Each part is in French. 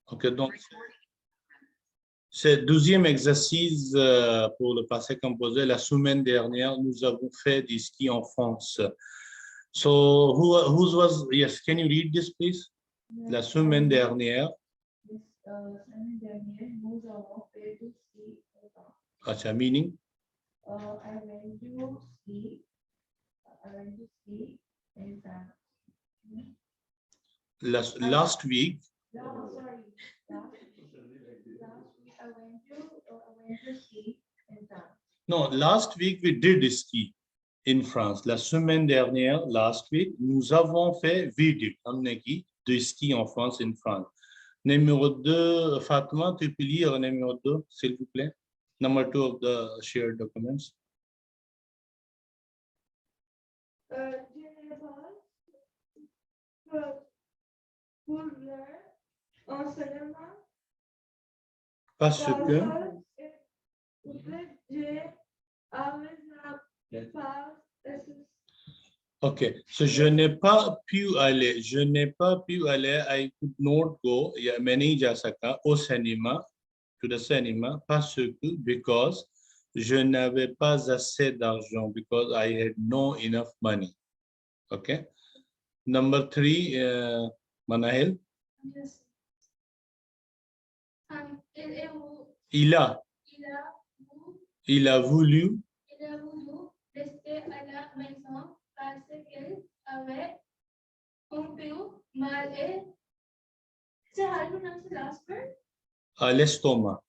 Ok, donc c'est le 12e exercice pour le passé composé. La semaine dernière, nous avons fait du ski en France. So, who was, yes, can you read this, please? La semaine dernière. Semaine dernière, nous avons fait du ski en France. Acha, meaning? I went to ski. I went to ski in France. Last week. No, sorry. Last week I went to ski in France. No, last week we did ski in France. La semaine dernière, last week, nous avons fait vidéo. हमने की de ski en France, in France. Numéro 2, Fatma, tu peux lire numéro 2, s'il vous plaît? Number 2 of the shared documents. Parce que OK, so je n'ai pas pu aller, I could not go, मैं नहीं जा सका au cinéma, to the cinema, parce que, because je n'avais pas assez d'argent, because I had no enough money. OK. Number 3, Manahel. Yes. Il a voulu rester à la maison parce qu'il avait un peu mal et so how do you pronounce the last word? à l'estomac.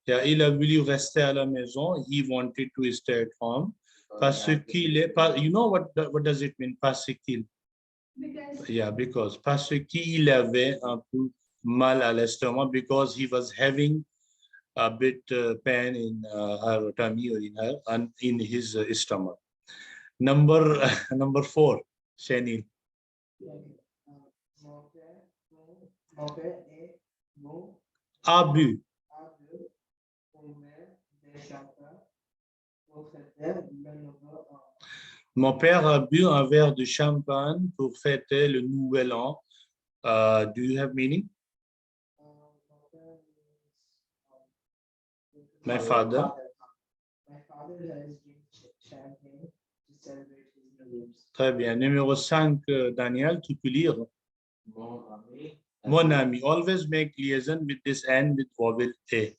Yeah, il a voulu rester à la maison. He wanted to stay at home. Parce qu'il est, you know what does it mean? Parce qu'il. Yeah, because parce qu'il avait un peu mal à l'estomac, because he was having a bit pain in her tummy or in his stomach. Number 4, Shanil. Abu. Mon père a bu un verre de champagne pour fêter le nouvel an. Do you have meaning? My father has drank champagne to celebrate his new year. Très bien. Numéro 5, Daniel, tu peux lire. Mon ami. Always make liaison with this and with vowel A.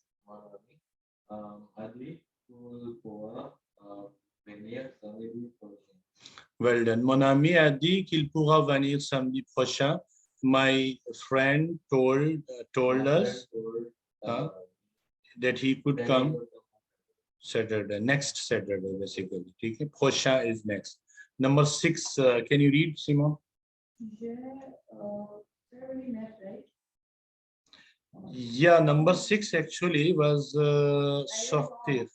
Well done. Mon ami a dit qu'il pourra venir samedi prochain. My friend told us that he could come Saturday, next Saturday, basically. Okay? Prochain is next. Number 6, can you read, Simon? Yeah, number 6 actually was sortir,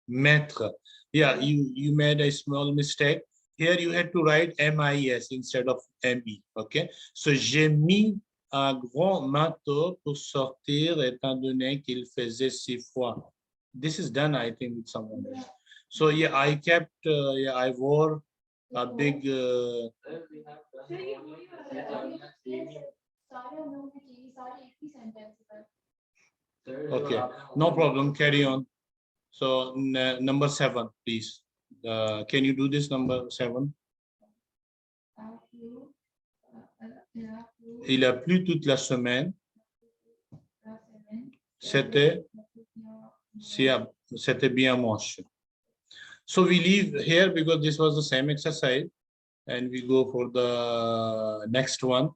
mettre. Yeah, you made a small mistake. Here you had to write MIS instead of ME. Okay, so j'ai mis un grand manteau pour sortir étant donné qu'il faisait si froid. This is done, I think, with someone else. So yeah, I kept, I wore a big. Okay, no problem. Carry on. So number 7, please. Can you do this number 7? Il a plu toute la semaine. C'était bien moche. So we leave here because this was the same exercise, and we go for the next one.